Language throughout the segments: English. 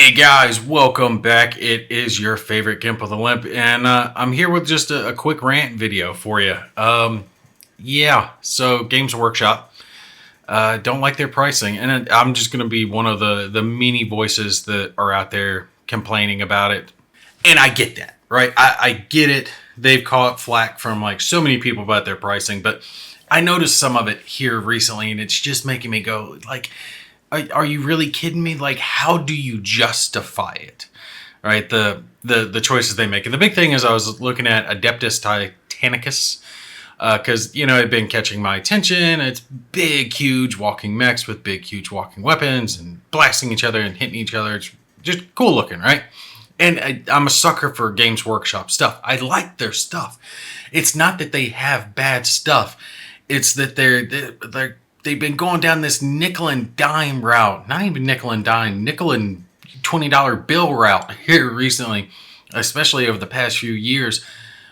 Hey guys, welcome back. It is your favorite Gimp of the Limp, and I'm here with just a quick rant video for you. So Games Workshop don't like their pricing, and I'm just going to be one of the many voices that are out there complaining about it. And I get that, right? I get it. They've caught flack from like so many people about their pricing, but I noticed some of it here recently, and it's just making me go like, are you really kidding me? Like, how do you justify it? Right? The choices they make. And the big thing is I was looking at Adeptus Titanicus because, it had been catching my attention. It's big, huge walking mechs with big, huge walking weapons and blasting each other and hitting each other. It's just cool looking, right? And I'm a sucker for Games Workshop stuff. I like their stuff. It's not that they have bad stuff. It's that they've been going down this nickel and dime route. Not even nickel and dime, nickel and $20 bill route here recently, especially over the past few years,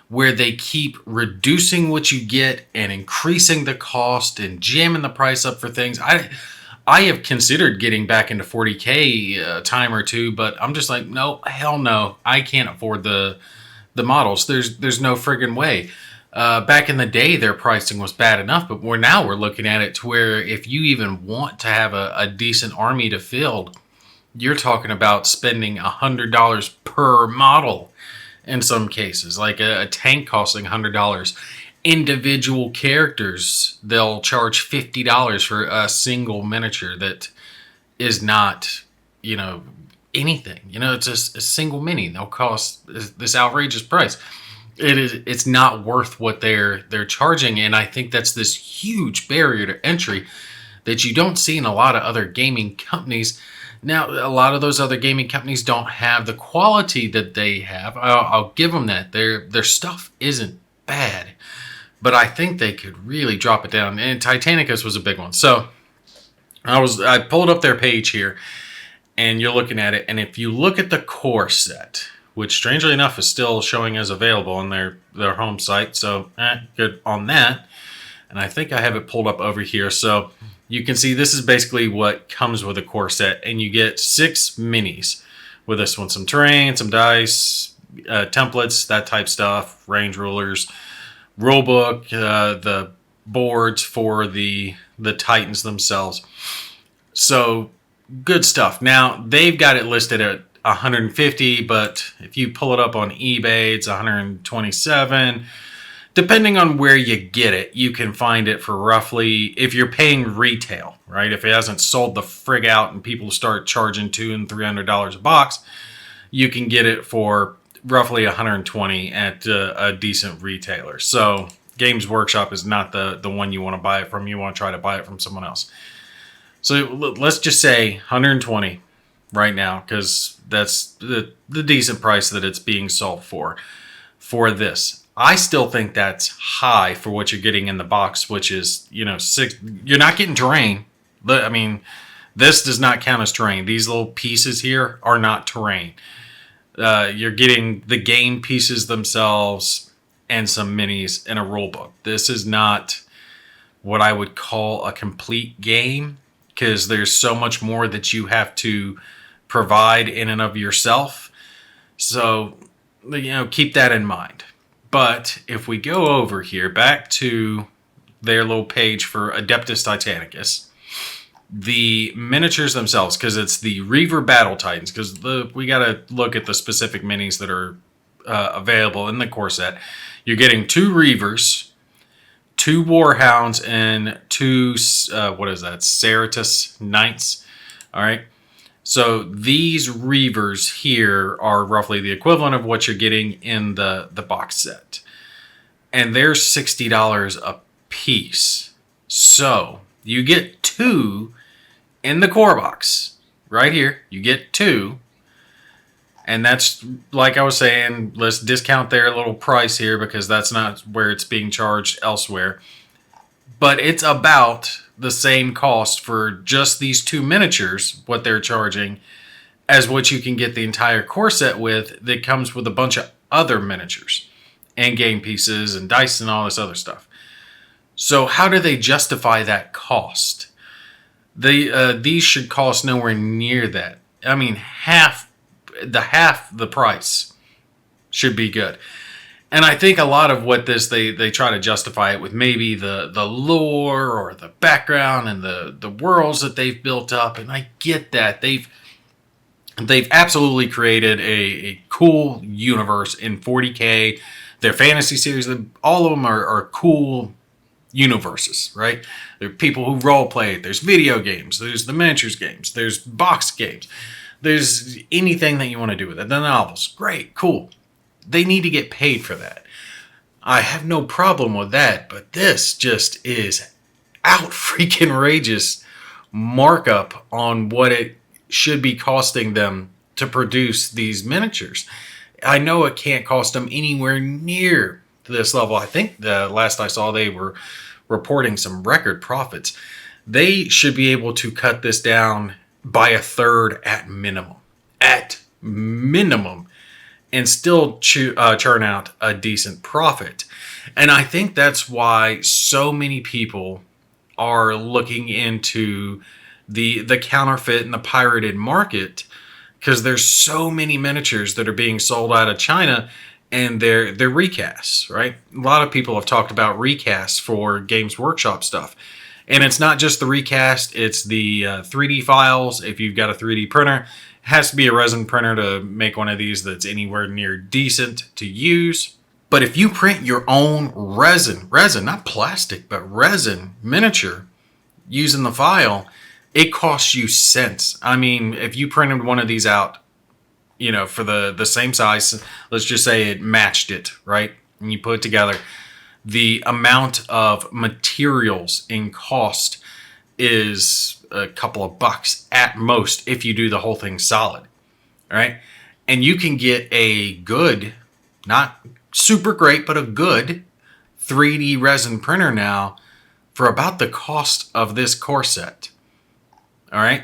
where they keep reducing what you get and increasing the cost and jamming the price up for things. I have considered getting back into 40K a time or two, but I'm just like, no, hell no. I can't afford the models. There's no friggin' way. Back in the day, their pricing was bad enough, but we're looking at it to where if you even want to have a decent army to field, you're talking about spending $100 per model in some cases, like a tank costing $100. Individual characters, they'll charge $50 for a single miniature that is not, anything. It's just a single mini. They'll cost this outrageous price. It's not worth what they're charging, and I think that's this huge barrier to entry that you don't see in a lot of other gaming companies. Now, a lot of those other gaming companies don't have the quality that they have. I'll give them that. Their stuff isn't bad, but I think they could really drop it down. And Titanicus was a big one. So I pulled up their page here, and you're looking at it, and if you look at the core set, which strangely enough is still showing as available on their home site. So good on that. And I think I have it pulled up over here. So you can see this is basically what comes with a core set. And you get 6 minis with this one. Some terrain, some dice, templates, that type stuff, range rulers, rulebook, the boards for the Titans themselves. So good stuff. Now, they've got it listed at $150, but if you pull it up on eBay, it's $127. Depending on where you get it, you can find it for roughly, if you're paying retail, right? If it hasn't sold the frig out and people start charging $200 and $300 a box, you can get it for roughly $120 at a decent retailer. So Games Workshop is not the one you want to buy it from. You want to try to buy it from someone else. So let's just say $120 right now, because that's the decent price that it's being sold for this. I still think that's high for what you're getting in the box, which is, 6. You're not getting terrain. But I mean, this does not count as terrain. These little pieces here are not terrain. You're getting the game pieces themselves and some minis and a rule book. This is not what I would call a complete game, because there's so much more that you have to provide in and of yourself. So, keep that in mind. But if we go over here back to their little page for Adeptus Titanicus, the miniatures themselves, because it's the Reaver Battle Titans, because we got to look at the specific minis that are available in the core set. You're getting 2 Reavers, 2 Warhounds, and 2, Ceratus Knights. All right. So these Reavers here are roughly the equivalent of what you're getting in the box set. And they're $60 a piece. So you get 2 in the core box. Right here, you get 2. And that's, like I was saying, let's discount their little price here because that's not where it's being charged elsewhere. But it's about the same cost for just these 2 miniatures, what they're charging, as what you can get the entire core set with that comes with a bunch of other miniatures and game pieces and dice and all this other stuff. So how do they justify that cost? These should cost nowhere near that. I mean, half the half the price should be good. And I think a lot of what they try to justify it with maybe the lore or the background and the worlds that they've built up. And I get that. They've absolutely created a cool universe in 40K. Their fantasy series, all of them are cool universes, right? There are people who role play. There's video games. There's the miniatures games. There's box games. There's anything that you want to do with it. The novels. Great. Cool. They need to get paid for that. I have no problem with that, but this just is out freaking outrageous markup on what it should be costing them to produce these miniatures. I know it can't cost them anywhere near this level. I think the last I saw they were reporting some record profits. They should be able to cut this down by a third at minimum. At minimum. And still churn out a decent profit. And I think that's why so many people are looking into the counterfeit and the pirated market, because there's so many miniatures that are being sold out of China and they're recasts, right? A lot of people have talked about recasts for Games Workshop stuff. And it's not just the recast, it's the 3D files. If you've got a 3D printer, it has to be a resin printer to make one of these that's anywhere near decent to use. But if you print your own resin, not plastic, but resin miniature using the file, it costs you cents. I mean, if you printed one of these out, for the same size, let's just say it matched it, right? And you put it together, the amount of materials in cost is a couple of bucks at most if you do the whole thing solid, right? And you can get a good, not super great, but a good 3D resin printer now for about the cost of this core set, all right?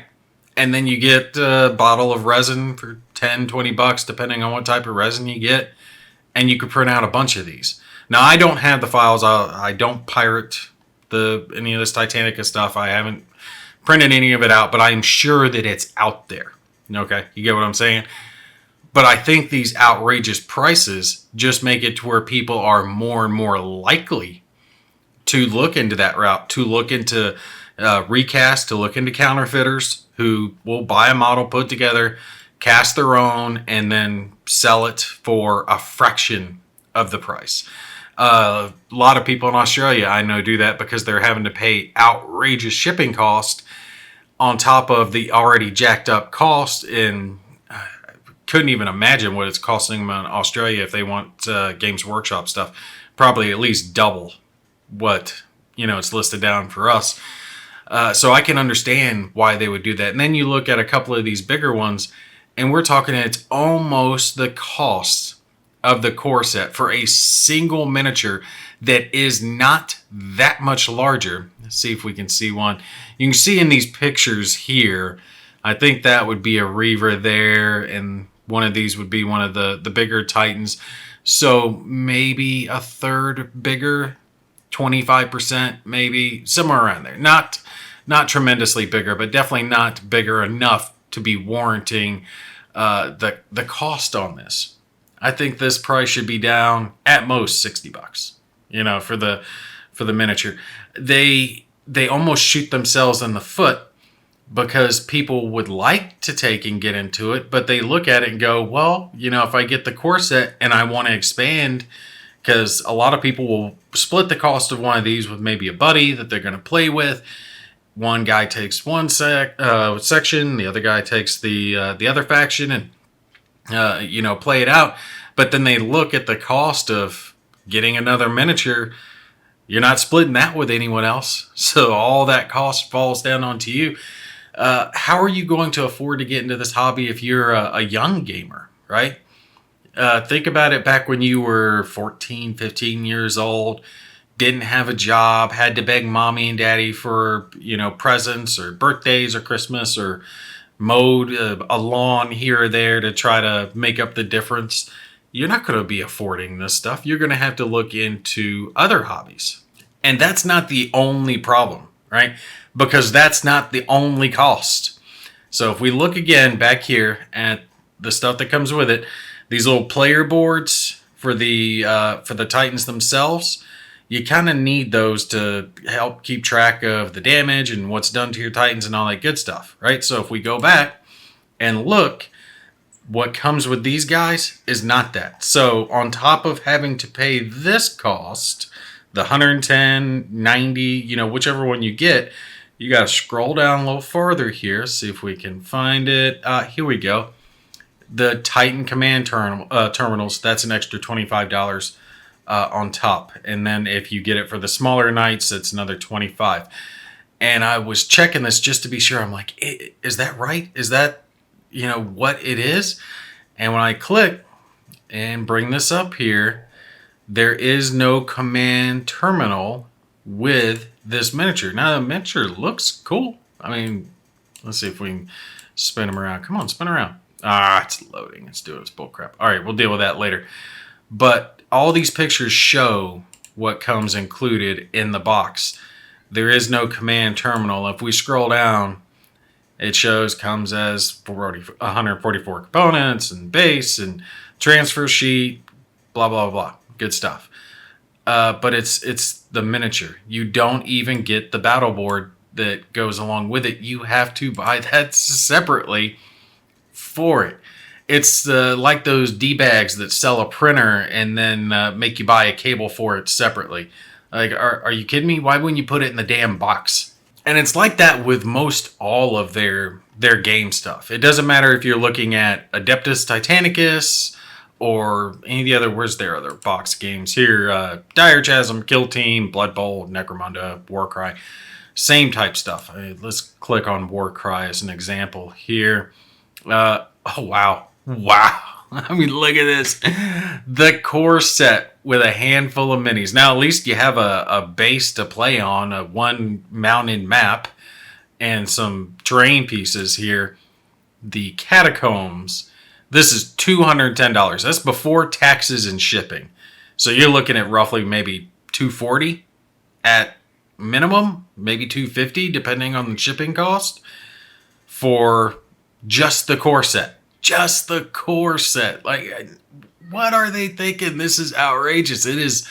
And then you get a bottle of resin for 10, 20 bucks, depending on what type of resin you get, and you could print out a bunch of these. Now, I don't have the files. I don't pirate any of this Titanica stuff. I haven't printed any of it out, but I'm sure that it's out there. Okay, you get what I'm saying? But I think these outrageous prices just make it to where people are more and more likely to look into that route, to look into recast, to look into counterfeiters who will buy a model put together, cast their own, and then sell it for a fraction of the price. A lot of people in Australia, I know, do that because they're having to pay outrageous shipping cost on top of the already jacked up cost. And couldn't even imagine what it's costing them in Australia if they want Games Workshop stuff. Probably at least double what it's listed down for us. So I can understand why they would do that. And then you look at a couple of these bigger ones, and we're talking it's almost the cost of the core set for a single miniature that is not that much larger. Let's see if we can see one. You can see in these pictures here, I think that would be a Reaver there, and one of these would be one of the bigger Titans. So maybe a third bigger, 25% maybe, somewhere around there. Not tremendously bigger, but definitely not bigger enough to be warranting the cost on this. I think this price should be down at most $60, for the miniature. They almost shoot themselves in the foot because people would like to take and get into it, but they look at it and go, well, if I get the core set and I want to expand, because a lot of people will split the cost of one of these with maybe a buddy that they're going to play with. One guy takes one section, the other guy takes the other faction, and play it out. But then they look at the cost of getting another miniature. You're not splitting that with anyone else, so all that cost falls down onto you. How are you going to afford to get into this hobby if you're a young gamer, right? Think about it back when you were 14, 15 years old, didn't have a job, had to beg mommy and daddy for, presents or birthdays or Christmas, or mowed a lawn here or there to try to make up the difference. You're not going to be affording this stuff. You're going to have to look into other hobbies. And that's not the only problem, right? Because that's not the only cost. So if we look again back here at the stuff that comes with it. These little player boards for the Titans themselves. You kind of need those to help keep track of the damage and what's done to your Titans and all that good stuff, right? So if we go back and look, what comes with these guys is not that. So on top of having to pay this cost, the 110, 90, whichever one you get, you got to scroll down a little farther here, see if we can find it. Here we go. The Titan Command terminals, that's an extra $25 on top. And then if you get it for the smaller knights, it's another $25. And I was checking this just to be sure. I'm like, is that right? Is that, what it is? And when I click and bring this up here, there is no command terminal with this miniature. Now, the miniature looks cool. I mean, let's see if we can spin them around. Come on, spin around. It's loading. It's doing its bullcrap. All right, we'll deal with that later. But all these pictures show what comes included in the box. There is no command terminal. If we scroll down, it comes as 144 components and base and transfer sheet, blah, blah, blah. Good stuff. But it's the miniature. You don't even get the battle board that goes along with it. You have to buy that separately for it. It's like those D-bags that sell a printer and then make you buy a cable for it separately. Like, are you kidding me? Why wouldn't you put it in the damn box? And it's like that with most all of their game stuff. It doesn't matter if you're looking at Adeptus Titanicus or any of the other, where's their other box games here? Dire Chasm, Kill Team, Blood Bowl, Necromunda, Warcry. Same type stuff. Let's click on Warcry as an example here. Oh, wow. Wow. I mean, look at this. The core set with a handful of minis. Now, at least you have a base to play on, a one mounted map, and some terrain pieces here. The Catacombs. This is $210. That's before taxes and shipping. So you're looking at roughly maybe $240 at minimum, maybe $250 depending on the shipping cost for just the core set. Just the core set. Like, what are they thinking? This is outrageous. It is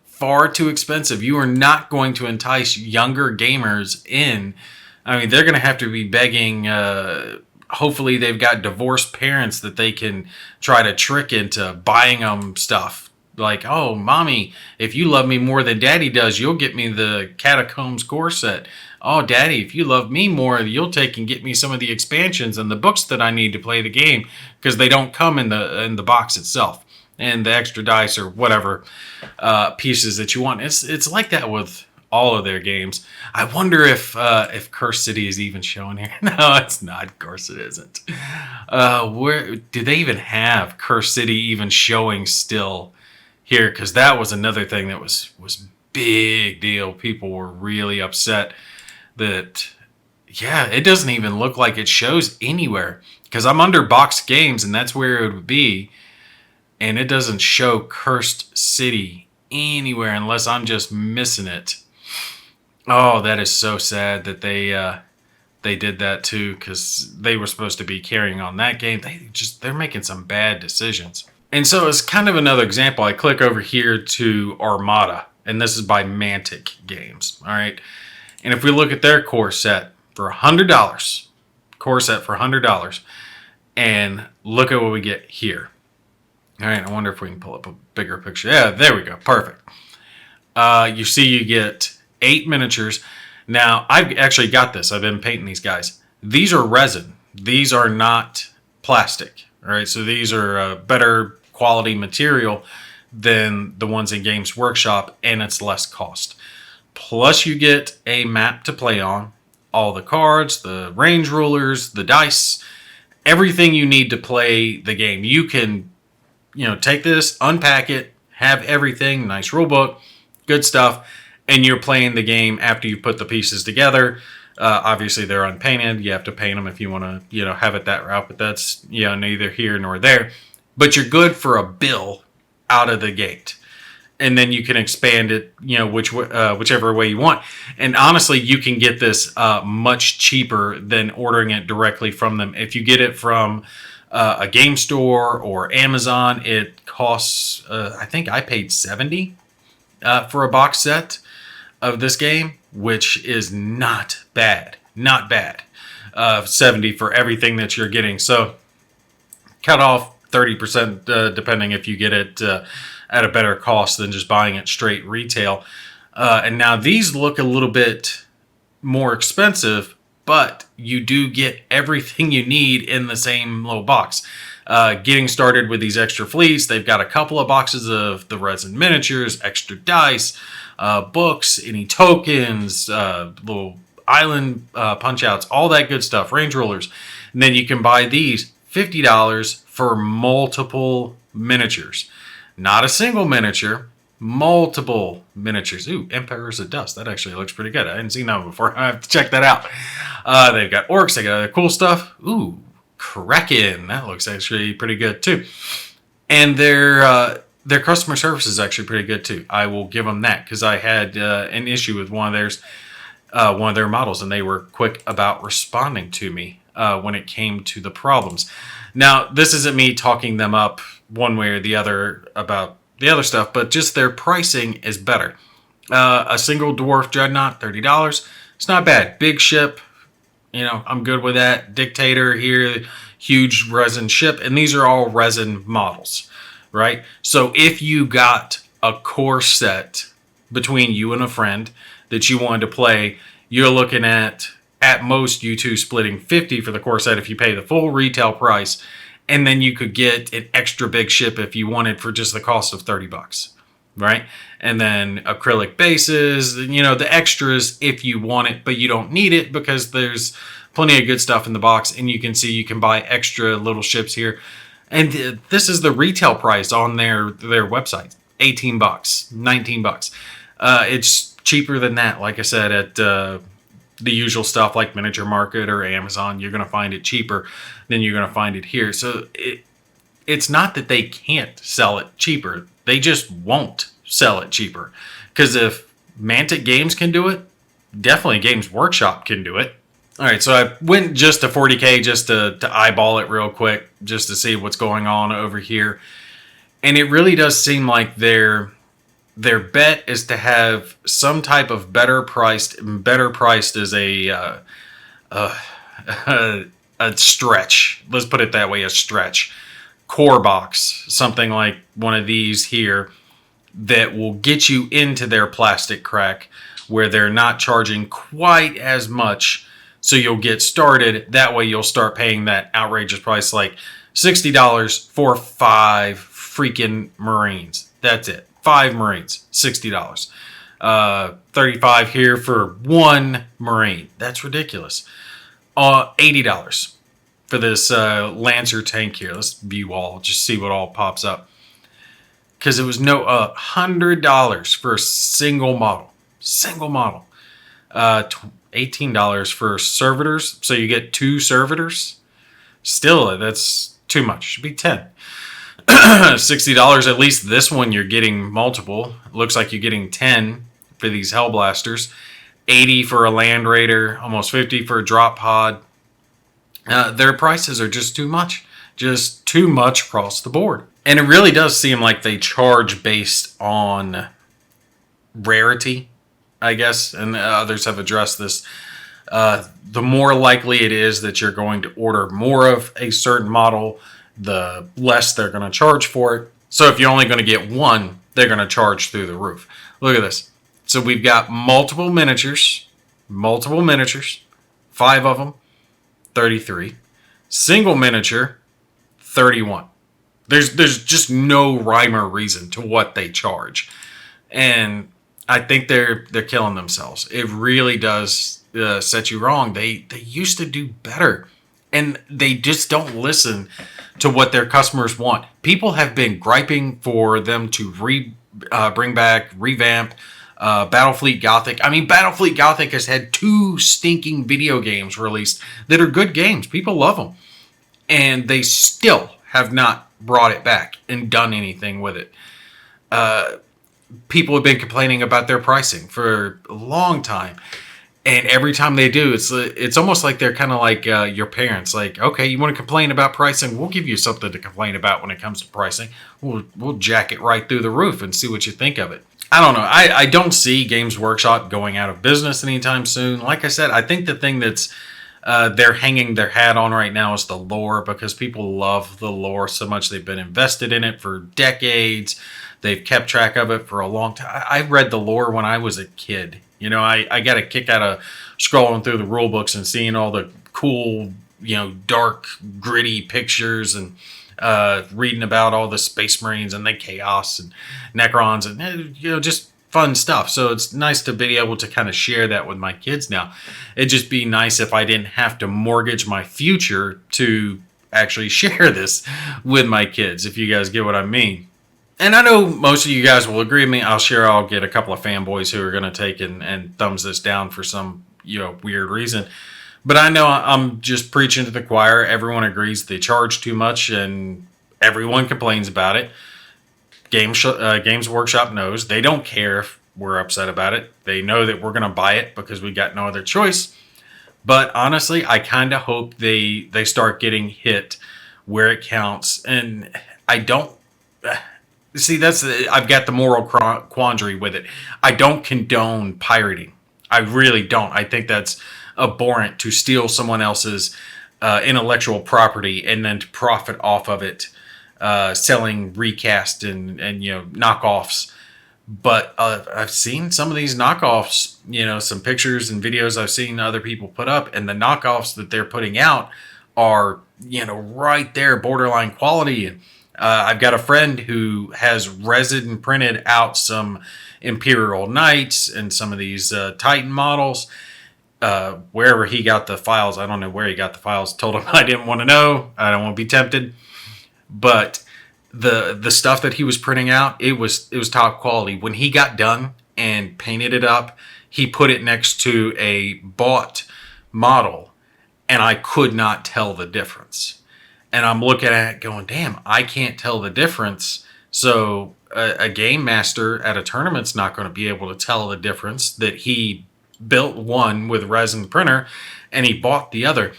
far too expensive. You are not going to entice younger gamers in. I mean, they're going to have to be begging. Hopefully, they've got divorced parents that they can try to trick into buying them stuff. Like, oh, mommy, if you love me more than daddy does, you'll get me the Catacombs core set. Oh, daddy, if you love me more, you'll take and get me some of the expansions and the books that I need to play the game, because they don't come in the box itself, and the extra dice or whatever pieces that you want. It's like that with all of their games. I wonder if Curse City is even showing here. No, it's not. Of course it isn't. Where do they even have Curse City even showing still here? Because that was another thing that was big deal. People were really upset that, yeah, it doesn't even look like it shows anywhere, because I'm under box games and that's where it would be, and it doesn't show Cursed City anywhere unless I'm just missing it. Oh, that is so sad that they did that too, because they were supposed to be carrying on that game. They're making some bad decisions. And so it's kind of another example. I click over here to Armada, and this is by Mantic Games. All right. And if we look at their core set for $100, core set for $100, and look at what we get here. All right, I wonder if we can pull up a bigger picture. Yeah, there we go. Perfect. You see you get 8 miniatures. Now, I've actually got this. I've been painting these guys. These are resin. These are not plastic. All right, so these are better quality material than the ones in Games Workshop, and it's less cost. Plus, you get a map to play on, all the cards, the range rulers, the dice, everything you need to play the game. You can, take this, unpack it, have everything, nice rule book, good stuff, and you're playing the game after you put the pieces together. Obviously, they're unpainted. You have to paint them if you want to, have it that route, but that's, neither here nor there. But you're good for a bill out of the gate. And then you can expand it, whichever way you want. And honestly, you can get this much cheaper than ordering it directly from them. If you get it from a game store or Amazon, it costs, I think I paid $70 for a box set of this game, which is not bad. Not bad. 70 for everything that you're getting. So cut off 30% depending if you get it at a better cost than just buying it straight retail. And now these look a little bit more expensive, but you do get everything you need in the same little box. Getting started with these extra fleets, they've got a couple of boxes of the resin miniatures, extra dice, books, any tokens, little island punch outs, all that good stuff, range rollers. And then you can buy these $50 for multiple miniatures. Not a single miniature, multiple miniatures. Ooh, Empires of Dust. That actually looks pretty good. I hadn't seen that before. I have to check that out. They've got orcs. They got other cool stuff. Ooh, Kraken. That looks actually pretty good too. And their customer service is actually pretty good too. I will give them that because I had an issue with one of their models, and they were quick about responding to me when it came to the problems. Now, this isn't me talking them up one way or the other about the other stuff, but just their pricing is better. A single dwarf dreadnought, $30. It's not bad. Big ship, I'm good with that. Dictator here, huge resin ship, and these are all resin models, right? So if you got a core set between you and a friend that you wanted to play, you're looking at most you two splitting 50 for the core set if you pay the full retail price, and then you could get an extra big ship if you wanted for just the cost of $30, right? And then acrylic bases, the extras if you want it, but you don't need it because there's plenty of good stuff in the box, and you can see you can buy extra little ships here. And this is the retail price on their website, $18, $19. It's cheaper than that, like I said, at the usual stuff like Miniature Market or Amazon. You're going to find it cheaper than you're going to find it here. So it's not that they can't sell it cheaper. They just won't sell it cheaper. Because if Mantic Games can do it, definitely Games Workshop can do it. All right, so I went just to 40K just to eyeball it real quick, just to see what's going on over here. And it really does seem like their bet is to have some type of better priced is a stretch. Let's put it that way, a stretch. Core box, something like one of these here that will get you into their plastic crack where they're not charging quite as much. So you'll get started. That way you'll start paying that outrageous price like $60 for 5 freaking Marines. That's it. 5 Marines, $60. 35 here for 1 Marine. That's ridiculous. $80 for this Lancer tank here. Let's view all, just see what all pops up. Because it was $100 for a single model. $18 for servitors. So you get 2 servitors. Still, that's too much. Should be 10. $60. At least this one you're getting multiple. It looks like you're getting 10 for these Hellblasters. 80 for a Land Raider. Almost 50 for a drop pod. Their prices are just too much. Just too much across the board. And it really does seem like they charge based on rarity, I guess. And others have addressed this. The more likely it is that you're going to order more of a certain model, the less they're going to charge for it. So if you're only going to get one, they're going to charge through the roof. Look at this. So we've got multiple miniatures, 5 of them, 33. Single miniature, 31. There's just no rhyme or reason to what they charge. And I think they're killing themselves. It really does set you wrong. They used to do better. And they just don't listen to what their customers want. People have been griping for them to revamp Battlefleet Gothic. I mean, Battlefleet Gothic has had 2 stinking video games released that are good games. People love them. And they still have not brought it back and done anything with it. People have been complaining about their pricing for a long time. And every time they do, it's almost like they're kind of like your parents. Like, okay, you want to complain about pricing? We'll give you something to complain about when it comes to pricing. We'll jack it right through the roof and see what you think of it. I don't know. I don't see Games Workshop going out of business anytime soon. Like I said, I think the thing that's they're hanging their hat on right now is the lore, because people love the lore so much. They've been invested in it for decades. They've kept track of it for a long time. I read the lore when I was a kid. You know, I got a kick out of scrolling through the rule books and seeing all the cool, dark, gritty pictures, and reading about all the Space Marines and the Chaos and Necrons and, just fun stuff. So it's nice to be able to kind of share that with my kids now. It'd just be nice if I didn't have to mortgage my future to actually share this with my kids, if you guys get what I mean. And I know most of you guys will agree with me. I'll get a couple of fanboys who are going to take and thumbs this down for some weird reason. But I know I'm just preaching to the choir. Everyone agrees they charge too much, and everyone complains about it. Games Workshop knows. They don't care if we're upset about it. They know that we're going to buy it because we got no other choice. But honestly, I kind of hope they start getting hit where it counts. And I don't... See, I've got the moral quandary with it. I don't condone pirating. I really don't. I think that's abhorrent to steal someone else's intellectual property and then to profit off of it, selling recast and knockoffs. But I've seen some of these knockoffs, some pictures and videos I've seen other people put up, and the knockoffs that they're putting out are, right there, borderline quality. And I've got a friend who has resin printed out some Imperial Knights and some of these Titan models. Wherever he got the files, I don't know where he got the files. Told him I didn't want to know. I don't want to be tempted. But the stuff that he was printing out, it was top quality. When he got done and painted it up, he put it next to a bought model, and I could not tell the difference. And I'm looking at it going, damn, I can't tell the difference. So a game master at a tournament's not going to be able to tell the difference that he built one with resin printer and he bought the other.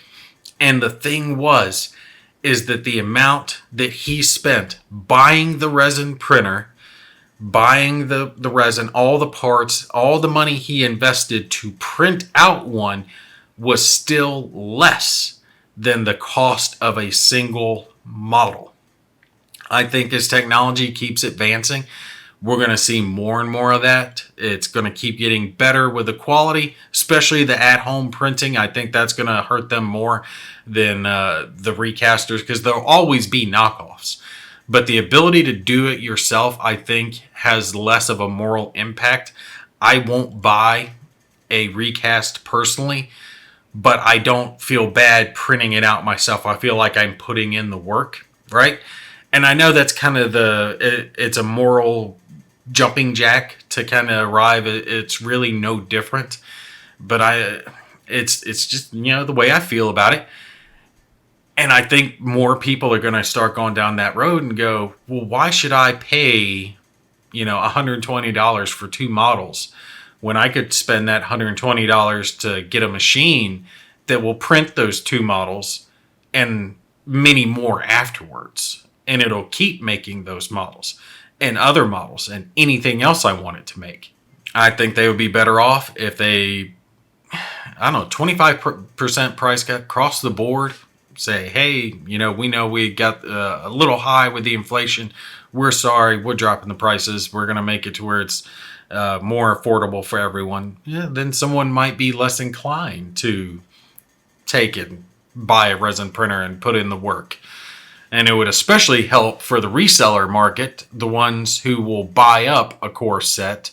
And the thing is that the amount that he spent buying the resin printer, buying the resin, all the parts, all the money he invested to print out one was still less than the cost of a single model. I think as technology keeps advancing, we're going to see more and more of that. It's going to keep getting better with the quality, especially the at-home printing. I think that's going to hurt them more than the recasters, because there'll always be knockoffs. But the ability to do it yourself, I think, has less of a moral impact. I won't buy a recast personally, but I don't feel bad printing it out myself. I feel like I'm putting in the work, right? And I know that's kind of it's a moral jumping jack to kind of arrive. It's really no different, but it's just, the way I feel about it. And I think more people are going to start going down that road and go, well, why should I pay, $120 for two models when I could spend that $120 to get a machine that will print those two models and many more afterwards. And it'll keep making those models and other models and anything else I want it to make. I think they would be better off if they, 25% price cut across the board. Say, hey, we know we got a little high with the inflation. We're sorry. We're dropping the prices. We're going to make it to where it's more affordable for everyone. Yeah, then someone might be less inclined to take and buy a resin printer and put in the work. And it would especially help for the reseller market, the ones who will buy up a core set.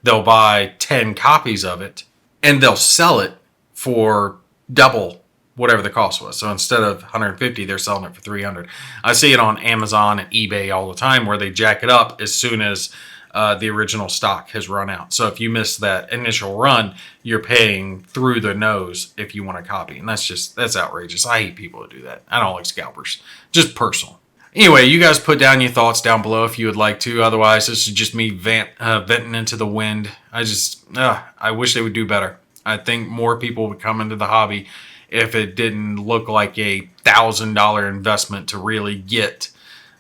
They'll buy 10 copies of it, and they'll sell it for double whatever the cost was. So instead of 150, they're selling it for 300. I see it on Amazon and eBay all the time where they jack it up as soon as the original stock has run out. So if you miss that initial run, you're paying through the nose if you want a copy. And that's outrageous. I hate people who do that. I don't like scalpers. Just personal. Anyway, you guys put down your thoughts down below if you would like to. Otherwise, this is just me venting into the wind. I wish they would do better. I think more people would come into the hobby if it didn't look like a $1,000 investment to really get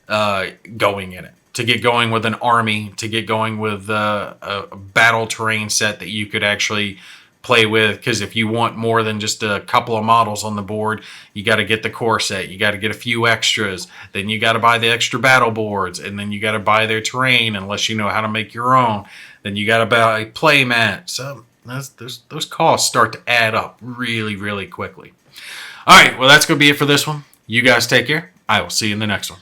going in it. To get going with an army, to get going with a battle terrain set that you could actually play with. Because if you want more than just a couple of models on the board, you got to get the core set. You got to get a few extras. Then you got to buy the extra battle boards, and then you got to buy their terrain unless you know how to make your own. Then you got to buy a play mat. So those costs start to add up really, really quickly. All right, well, that's going to be it for this one. You guys take care. I will see you in the next one.